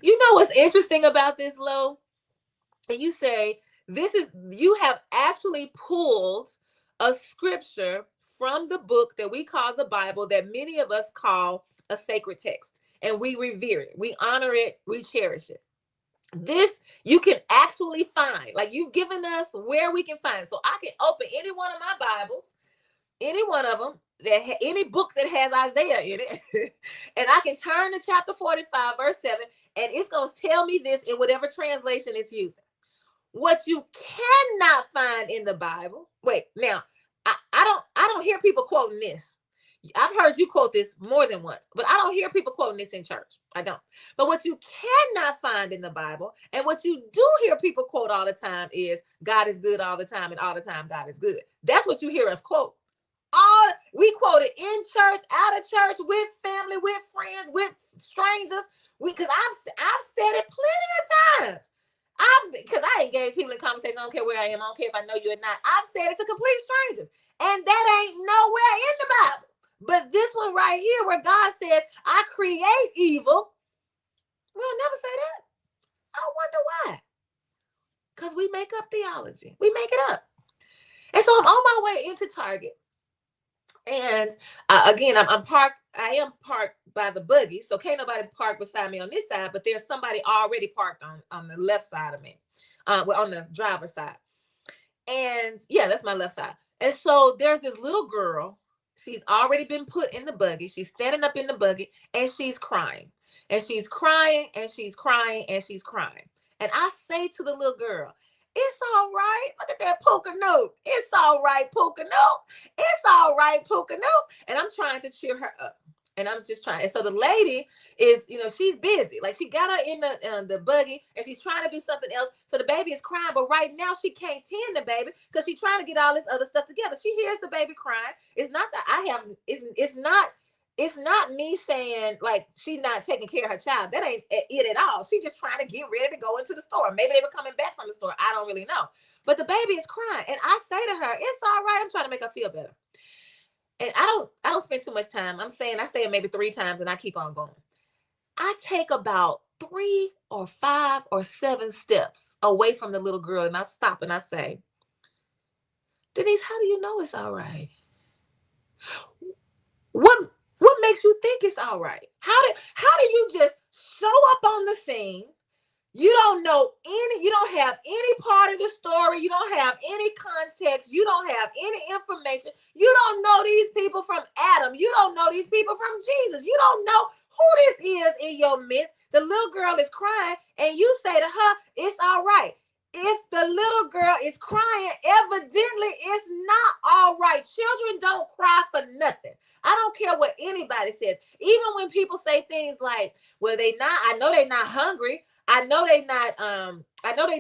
You know what's interesting about this, Lo? And you say, you have actually pulled a scripture from the book that we call the Bible, that many of us call a sacred text. And we revere it. We honor it. We cherish it. This you can actually find, like you've given us where we can find it. So I can open any one of my Bibles, any one of them, any book that has Isaiah in it, and I can turn to chapter 45 verse 7, and it's going to tell me this in whatever translation it's using. What you cannot find in the Bible, wait, now I don't hear people quoting this. I've heard you quote this more than once, but I don't hear people quoting this in church. I don't. But what you cannot find in the Bible, and what you do hear people quote all the time, is God is good all the time, and all the time God is good. That's what you hear us quote. We quote it in church, out of church, with family, with friends, with strangers. Because I've said it plenty of times. Because I engage people in conversation. I don't care where I am. I don't care if I know you or not. I've said it to complete strangers, and that ain't nowhere in the Bible. But this one right here, where God says, I create evil, we'll never say that. I wonder why. Because we make up theology. We make it up. And so I'm on my way into Target. And again, I'm parked. I am parked by the buggy. So can't nobody park beside me on this side, but there's somebody already parked on the left side of me, on the driver's side. And yeah, that's my left side. And so there's this little girl. She's already been put in the buggy. She's standing up in the buggy, and she's crying. And she's crying, and she's crying, and she's crying. And I say to the little girl, it's all right. Look at that polka note. It's all right, polka note. It's all right, polka note. And I'm trying to cheer her up. And I'm just trying. And so the lady is, she's busy. Like, she got her in the buggy, and she's trying to do something else. So the baby is crying, but right now she can't tend the baby because she's trying to get all this other stuff together. She hears the baby crying. It's not that it's not me saying like she's not taking care of her child. That ain't it at all. She's just trying to get ready to go into the store. Maybe they were coming back from the store. I don't really know. But the baby is crying, and I say to her, it's all right. I'm trying to make her feel better. And I don't spend too much time. I say it maybe 3 times, and I keep on going. I take about 3 or 5 or 7 steps away from the little girl, and I stop and I say, Denise, how do you know it's all right? What makes you think it's all right? How do you just show up on the scene? You don't have any part of the story. You don't have any context. You don't have any information. You don't know these people from Adam. You don't know these people from Jesus. You don't know who this is in your midst. The little girl is crying, and you say to her, it's all right. If the little girl is crying, evidently it's not all right. Children don't cry for nothing. I don't care what anybody says. Even when people say things like, well, I know they're not hungry. I know they're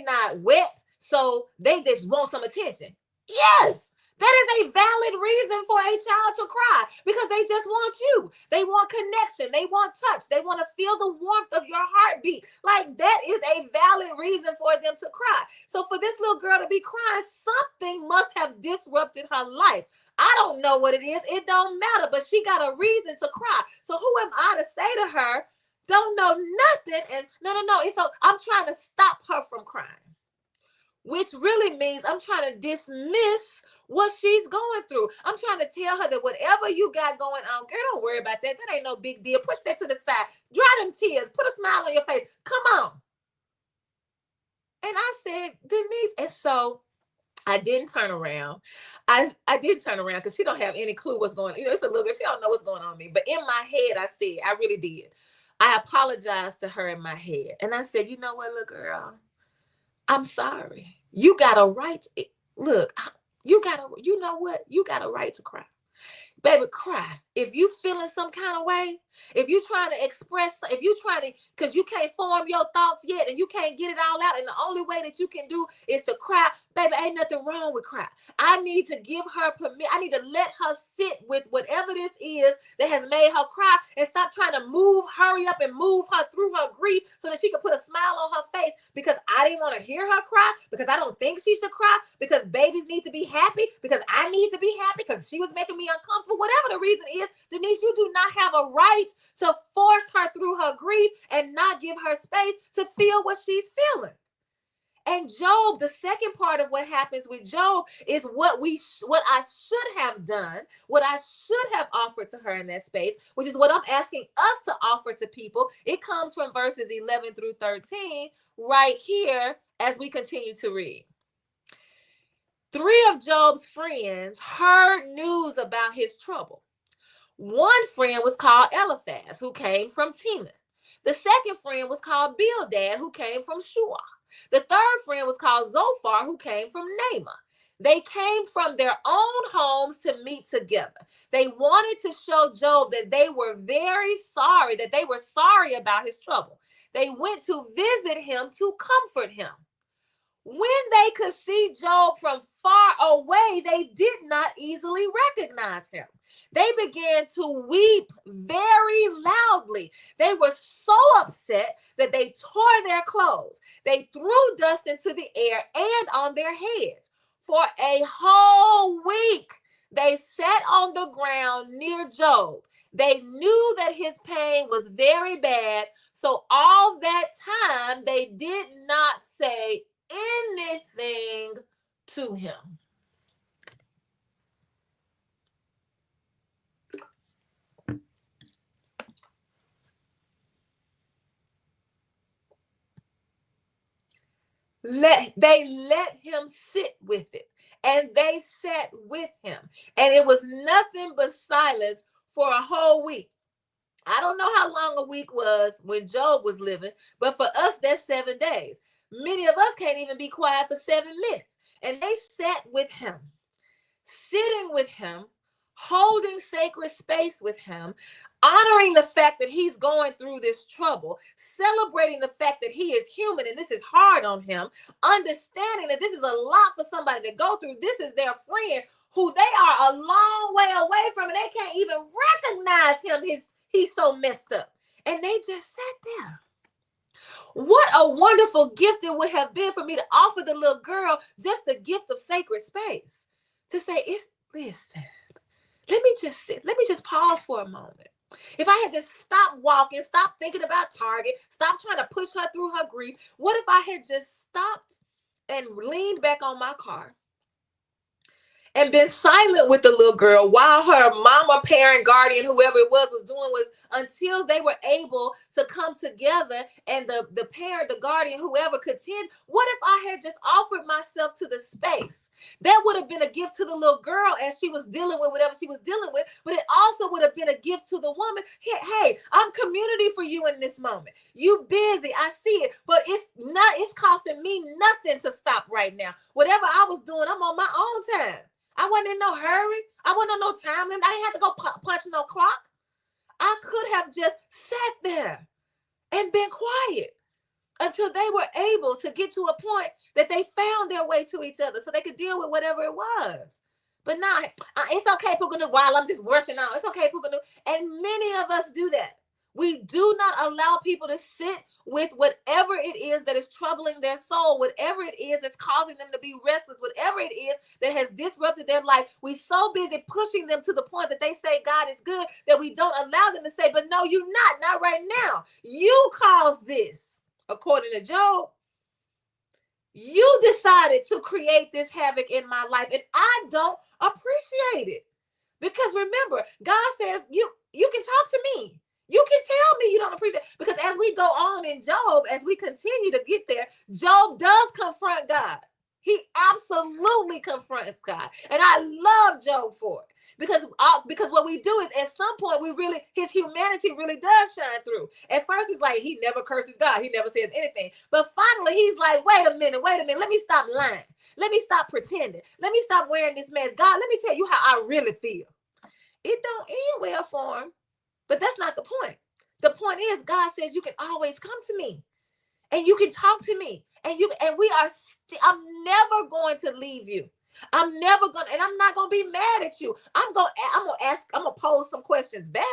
not wet, so they just want some attention. Yes, that is a valid reason for a child to cry, because they just want you. They want connection. They want touch. They want to feel the warmth of your heartbeat. Like, that is a valid reason for them to cry. So for this little girl to be crying, something must have disrupted her life. I don't know what it is. It don't matter, but she got a reason to cry. So who am I to say to her, don't know nothing, and no, I'm trying to stop her from crying, which really means I'm trying to dismiss what she's going through. I'm trying to tell her that whatever you got going on, girl, don't worry about that. That ain't no big deal. Push that to the side. Dry them tears. Put a smile on your face. Come on. And I said, Denise, and so I didn't turn around. I did turn around because she don't have any clue what's going on. It's a little girl. She don't know what's going on with me. But in my head, I really did. I apologized to her in my head. And I said, you know what, little girl? I'm sorry. You got a right. Look, you know what? You got a right to cry. Baby, cry. If you feeling some kind of way, if you trying to express, if you trying to, because you can't form your thoughts yet and you can't get it all out, and the only way that you can do is to cry, baby, ain't nothing wrong with cry. I need to give her permission. I need to let her sit with whatever this is that has made her cry and stop trying to hurry up and move her through her grief so that she can put a smile on her face, because I didn't want to hear her cry, because I don't think she should cry, because babies need to be happy, because I need to be happy, because she was making me uncomfortable. Whatever the reason is, Denise, you do not have a right to force her through her grief and not give her space to feel what she's feeling. And Job, the second part of what happens with Job is what I should have done, what I should have offered to her in that space, which is what I'm asking us to offer to people. It comes from verses 11 through 13 right here as we continue to read. 3 of Job's friends heard news about his trouble. One friend was called Eliphaz, who came from Teman. The second friend was called Bildad, who came from Shuah. The third friend was called Zophar, who came from Naamah. They came from their own homes to meet together. They wanted to show Job that they were very sorry, that they were sorry about his trouble. They went to visit him to comfort him. When they could see Job from far away, they did not easily recognize him. They began to weep very loudly. They were so upset that they tore their clothes. They threw dust into the air and on their heads. For a whole week, they sat on the ground near Job. They knew that his pain was very bad, so all that time they did not say anything to him. They let him sit with it, and they sat with him, and it was nothing but silence for a whole week. I don't know how long a week was when Job was living, but for us, that's 7 days. Many of us can't even be quiet for 7 minutes. And they sat with him, sitting with him, holding sacred space with him, honoring the fact that he's going through this trouble, celebrating the fact that he is human and this is hard on him, understanding that this is a lot for somebody to go through. This is their friend who they are a long way away from, and they can't even recognize him. He's so messed up. And they just sat there. What a wonderful gift it would have been for me to offer the little girl just the gift of sacred space. To say, listen, let me just sit. Let me just pause for a moment. If I had just stopped walking, stopped thinking about Target, stopped trying to push her through her grief, what if I had just stopped and leaned back on my car and been silent with the little girl while her mama, parent, guardian, whoever it was doing was until they were able to come together and the parent, the guardian, whoever could tend. What if I had just offered myself to the space? That would have been a gift to the little girl as she was dealing with whatever she was dealing with, but it also would have been a gift to the woman. Hey, I'm community for you in this moment. You busy, I see it, but it's costing me nothing to stop right now. Whatever I was doing, I'm on my own time. I wasn't in no hurry. I wasn't on no time limit. I didn't have to go punch no clock. I could have just sat there and been quiet until they were able to get to a point that they found their way to each other so they could deal with whatever it was. But now, it's okay, Puganu, while I'm just worshiping out. It's okay, Puganu. And many of us do that. We do not allow people to sit with whatever it is that is troubling their soul, whatever it is that's causing them to be restless, whatever it is that has disrupted their life. We're so busy pushing them to the point that they say God is good that we don't allow them to say, but no, you're not right now. You caused this. According to Job, you decided to create this havoc in my life, and I don't appreciate it. Because remember, God says, you can talk to me. You can tell me you don't appreciate it. Because as we go on in Job, as we continue to get there, Job does confront God. He absolutely confronts God. And I love Job for it. Because what we do is at some point his humanity really does shine through. At first it's like he never curses God. He never says anything. But finally he's like, wait a minute. Let me stop lying. Let me stop pretending. Let me stop wearing this mask. God, let me tell you how I really feel. It don't end well for him. But that's not the point. The point is God says you can always come to me. And you can talk to me. I'm never going to leave you. I'm not going to be mad at you. I'm going to pose some questions back.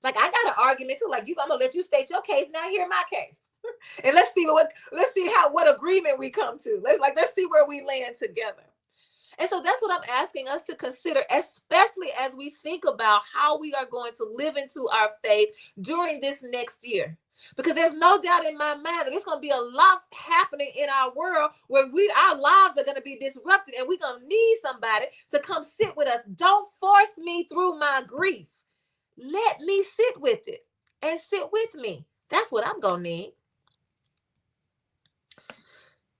Like I got an argument too. Like I'm going to let you state your case. Now hear my case. And let's see what agreement we come to. Let's see where we land together. And so that's what I'm asking us to consider, especially as we think about how we are going to live into our faith during this next year. Because there's no doubt in my mind that there's going to be a lot happening in our world where our lives are going to be disrupted, and we're going to need somebody to come sit with us. Don't force me through my grief. Let me sit with it and sit with me. That's what I'm going to need.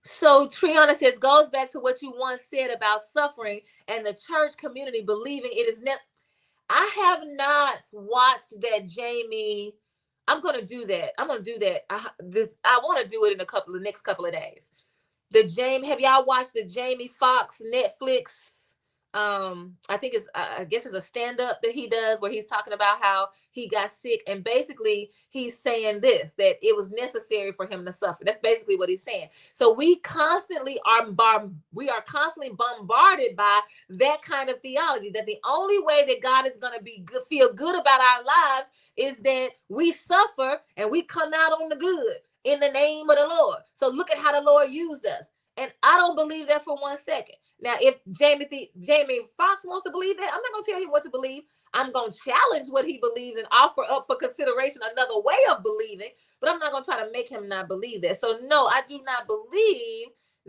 So Triana says, goes back to what you once said about suffering and the church community believing it is I have not watched that Jamie. I'm going to do that. I want to do it in the next couple of days. Have y'all watched the Jamie Foxx Netflix? I guess it's a stand-up that he does where he's talking about how he got sick, and basically he's saying that it was necessary for him to suffer. That's basically what he's saying. So we are constantly bombarded by that kind of theology, that the only way that God is going to feel good about our lives is that we suffer and we come out on the good in the name of the Lord. So look at how the Lord used us. And I don't believe that for 1 second. Now, if Jamie Foxx wants to believe that, I'm not going to tell him what to believe. I'm going to challenge what he believes and offer up for consideration another way of believing, but I'm not going to try to make him not believe that. So no, I do not believe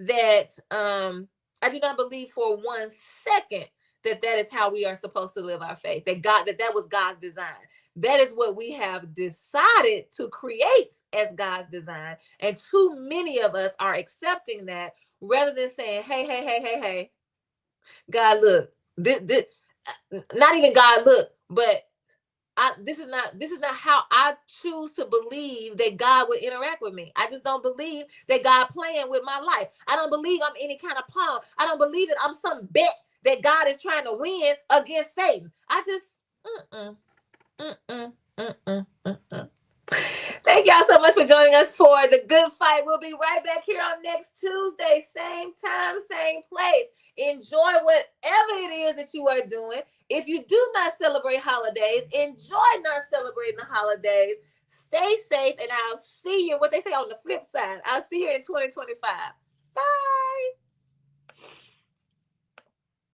that. I do not believe for 1 second that is how we are supposed to live our faith. That was God's design. That is what we have decided to create as God's design. And too many of us are accepting that rather than saying, hey, God, look, this not even God, look, but this is not how I choose to believe that God would interact with me. I just don't believe that God playing with my life. I don't believe I'm any kind of pawn. I don't believe that I'm some bet that God is trying to win against Satan. I just, Thank y'all so much for joining us for The Good Fight. We'll be right back here on next Tuesday, same time, same place. Enjoy whatever it is that you are doing. If you do not celebrate holidays, enjoy not celebrating the holidays. Stay safe, and I'll see you, what they say on the flip side. I'll see you in 2025. Bye.